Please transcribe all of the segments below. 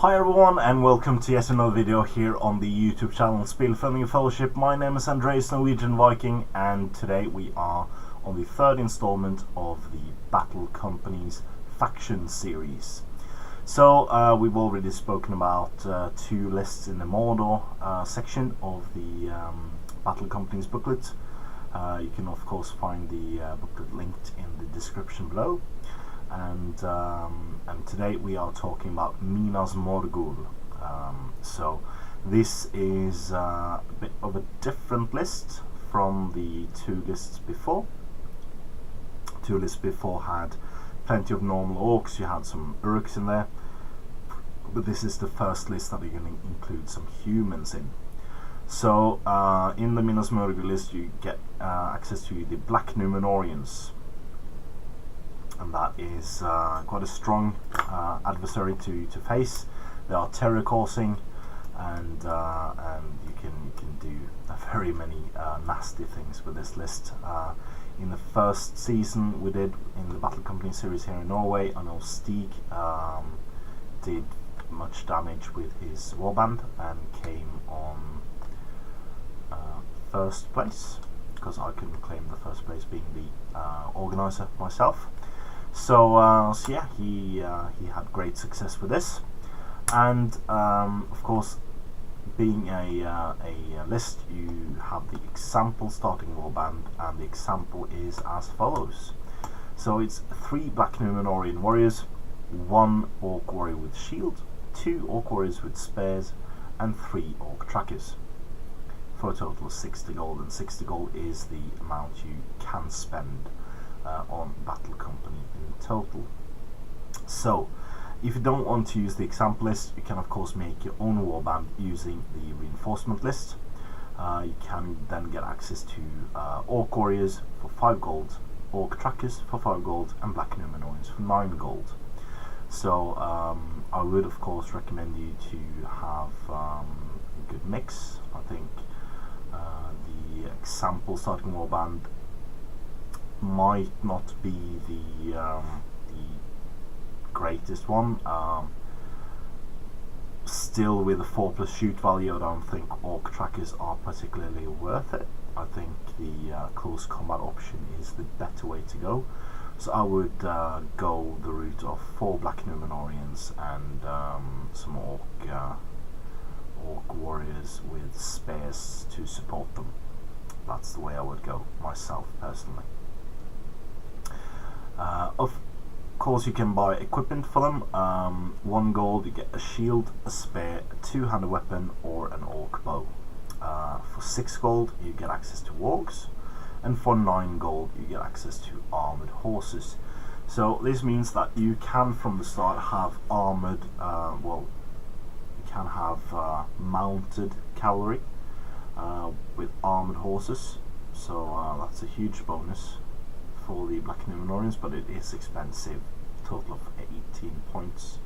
Hi everyone and welcome to yet another video here on the YouTube channel Spillfunding Fellowship. My name is Andreas Norwegian Viking and today we are on the third installment of the Battle Companies faction series. So we've already spoken about two lists in the Mordor section of the Battle Companies booklet. You can of course find the booklet linked in the description below. And today we are talking about Minas Morgul. So this is a bit of a different list from the two lists before. Two lists before had plenty of normal orcs, you had some urks in there, but this is the first list that we're going to include some humans in. So in the Minas Morgul list you get access to the Black Numenorians. And that is quite a strong adversary to face. They are terror causing, and you can do very many nasty things with this list. In the first season we did in the Battle Company series here in Norway, I know Stig did much damage with his warband and came on first place, because I couldn't claim the first place being the organizer myself. So yeah, he had great success with this, and of course, being a list, you have the example starting warband, and the example is as follows. So it's 3 Black Numenorian warriors, 1 Orc warrior with shield, 2 Orc warriors with spears, and 3 Orc trackers, for a total of 60 gold, and 60 gold is the amount you can spend on Battle Company in total. So if you don't want to use the example list, you can of course make your own warband using the reinforcement list. You can then get access to Orc warriors for 5 gold, Orc trackers for 5 gold, and Black Numenorians for 9 gold. So I would of course recommend you to have a good mix. I think the example starting warband might not be the greatest one. Still, with a 4+ shoot value, I don't think Orc trackers are particularly worth it. I think the close combat option is the better way to go. So I would go the route of 4 Black Numenorians and some Orc warriors with spears to support them. That's the way I would go myself personally. Of course you can buy equipment for them. 1 gold you get a shield, a spear, a 2-handed weapon, or an Orc bow. For 6 gold you get access to wargs, and for 9 gold you get access to armored horses. So this means that you can from the start have armored, well, you can have mounted cavalry with armored horses, so that's a huge bonus for the Black Numenorians, but it is expensive, total of 18 points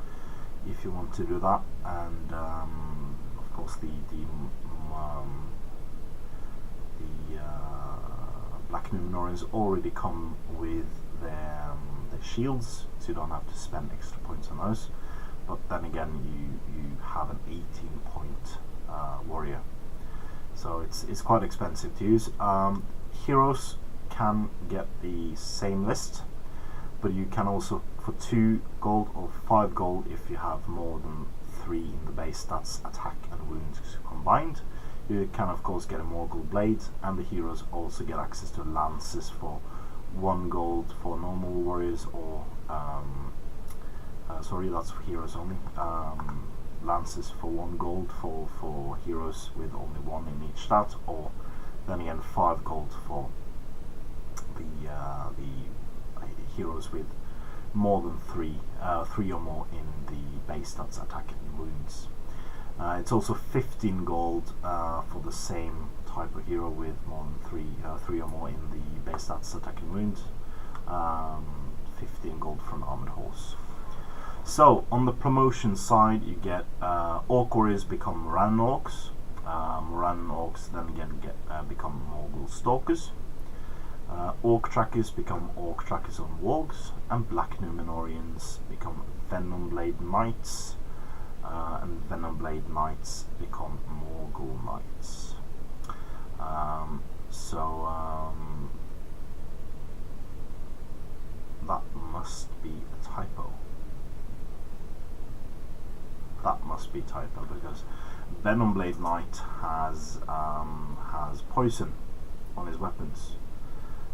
if you want to do that. And of course the Black Numenorians already come with their shields, so you don't have to spend extra points on those. But then again, you have an 18-point warrior, so it's quite expensive to use. Heroes can get the same list, but you can also, for 2 gold or 5 gold, if you have more than 3 in the base stats, attack and wounds combined, you can of course get a Morgul blade, and the heroes also get access to lances for 1 gold for normal warriors, or sorry, that's for heroes only. Lances for 1 gold for heroes with only 1 in each stat, or then again 5 gold for the heroes with more than 3 or more in the base stats, attack and wounds. It's also 15 gold for the same type of hero with more than 3 or more in the base stats, attack and wounds. 15 gold for an armored horse. So on the promotion side, you get Orc warriors become Moran orcs. Moran orcs then again become Morgul stalkers. Orc trackers become Orc trackers on wargs, and Black Numenorians become Venom Blade Knights. and Venom Blade Knights become Morgul Knights. That must be a typo. That must be typo, because Venom Blade Knight has poison on his weapons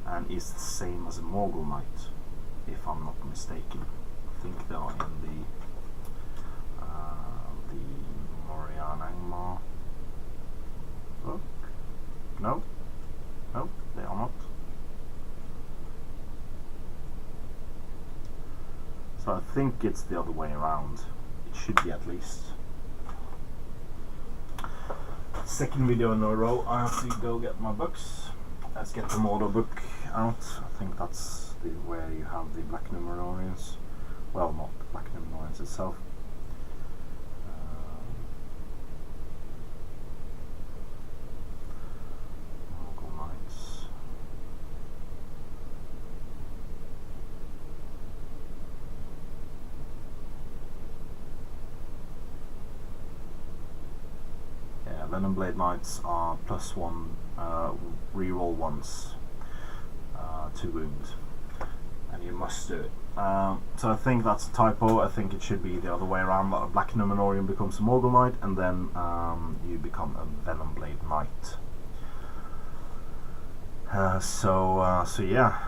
and is the same as a Morgul Knight, if I'm not mistaken. I think they are in the Morianangmar book. No, they are not. So I think it's the other way around. It should be, at least. Second video in a row I have to go get my books. Let's get the Mordor book out. I think that's where you have the Black Numenorians. Well, not the Black Numenorians itself. Morgul Knights. Yeah, Venom Blade Knights are +1 reroll once to wound, and you must do it. So I think that's a typo. I think it should be the other way around, that a Black Numenorian becomes a Morgul Knight, and then you become a Venom Blade Knight. So yeah.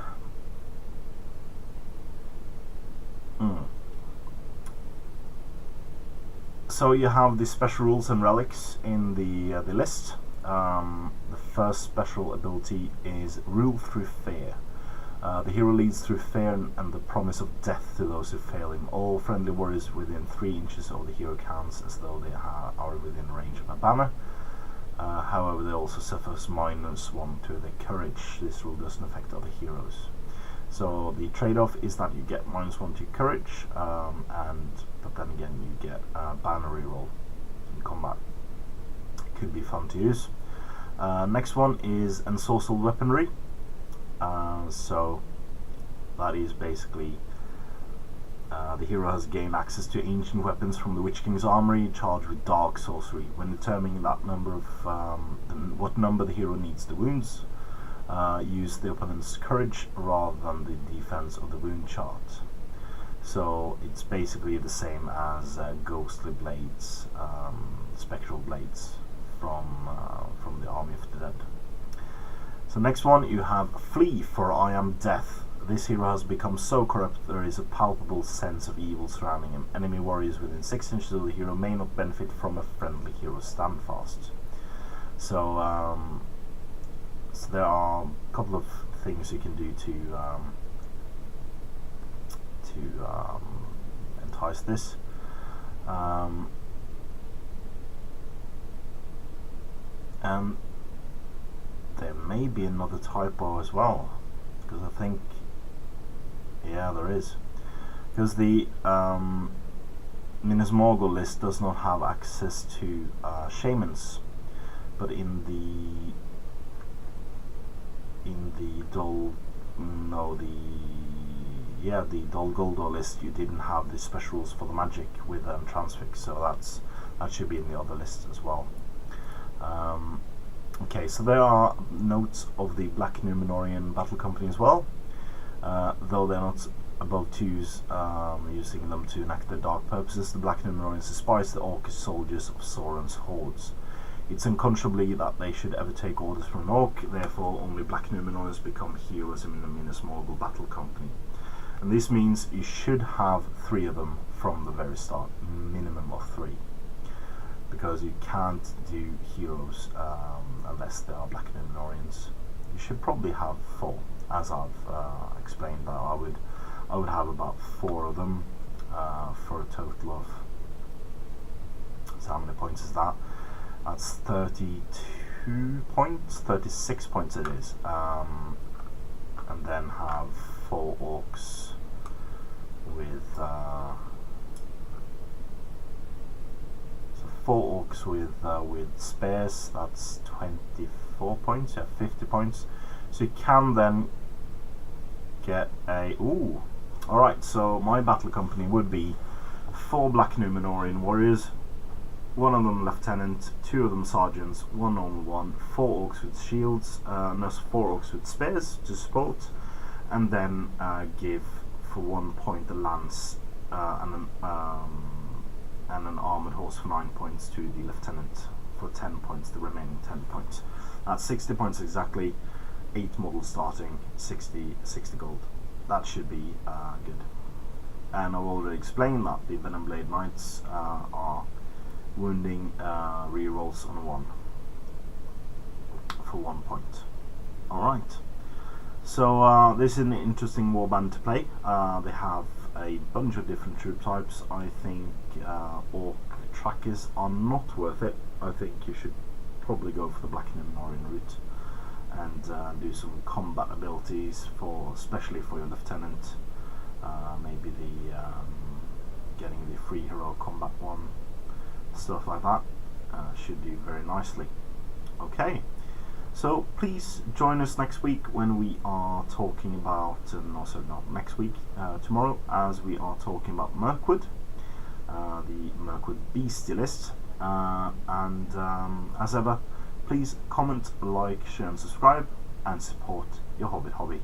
So you have the special rules and relics in the list. The first special ability is Rule Through Fear. The hero leads through fear and the promise of death to those who fail him. All friendly warriors within 3 inches of the hero counts as though they are within range of a banner. However, they also suffer -1 to their courage. This rule doesn't affect other heroes. So the trade-off is that you get -1 to courage, but then again you get a banner reroll in combat. Could be fun to use. Next one is Ensorcelled Weaponry. So that is basically the hero has gained access to ancient weapons from the Witch King's armory charged with dark sorcery. When determining that number of what number the hero needs the wounds, use the opponent's courage rather than the defense of the wound chart. So it's basically the same as ghostly blades, spectral blades from the Army of the Dead. So next one, you have Flee, for I am Death. This hero has become so corrupt there is a palpable sense of evil surrounding him. Enemy warriors within 6 inches of the hero may not benefit from a friendly hero standfast. So there are a couple of things you can do to entice this. And there may be another typo as well, because I think, yeah, there is, because the Minas Morgul list does not have access to shamans, but in the Dol Guldur list you didn't have the special rules for the magic with transfix, so that should be in the other list as well. Okay, so there are notes of the Black Numenorian Battle Company as well, though they're not above 2s, using them to enact their dark purposes. The Black Numenorians despise the orcish soldiers of Sauron's hordes. It's unconscionably that they should ever take orders from an orc, therefore only Black Numenorians become heroes in the Minas Morgul Battle Company. And this means you should have 3 of them from the very start, minimum of 3. Because you can't do heroes unless they are Black Numenorians. You should probably have 4, as I've explained. But I would have about 4 of them for a total of. So how many points is that? That's 32 points, 36 points it is. And then have 4 orcs with. 4 orcs with spares, that's 24 points, yeah, 50 points. So you can then get a... Ooh! Alright, so my battle company would be 4 Black Numenorian warriors one of them lieutenant, 2 of them sergeants, 1 normal one, 4 orcs with shields, no, 4 orcs with spears to support, and then give for 1 point a lance and an armored horse for 9 points to the lieutenant for 10 points, the remaining 10 points. That's 60 points exactly, 8 models starting, 60 gold. That should be good. And I've already explained that the Venom Blade Knights are wounding rerolls on 1 for 1 point. Alright, so this is an interesting warband to play. They have a bunch of different troop types. I think orc trackers are not worth it. I think you should probably go for the Black Ninarian route and do some combat abilities for, especially for your lieutenant. Maybe the getting the free hero combat one, stuff like that should do very nicely. Okay, so please join us next week when we are talking about, and also not next week, tomorrow, as we are talking about Mirkwood, the Mirkwood Bestialist, and as ever, please comment, like, share and subscribe, and support your Hobbit hobby.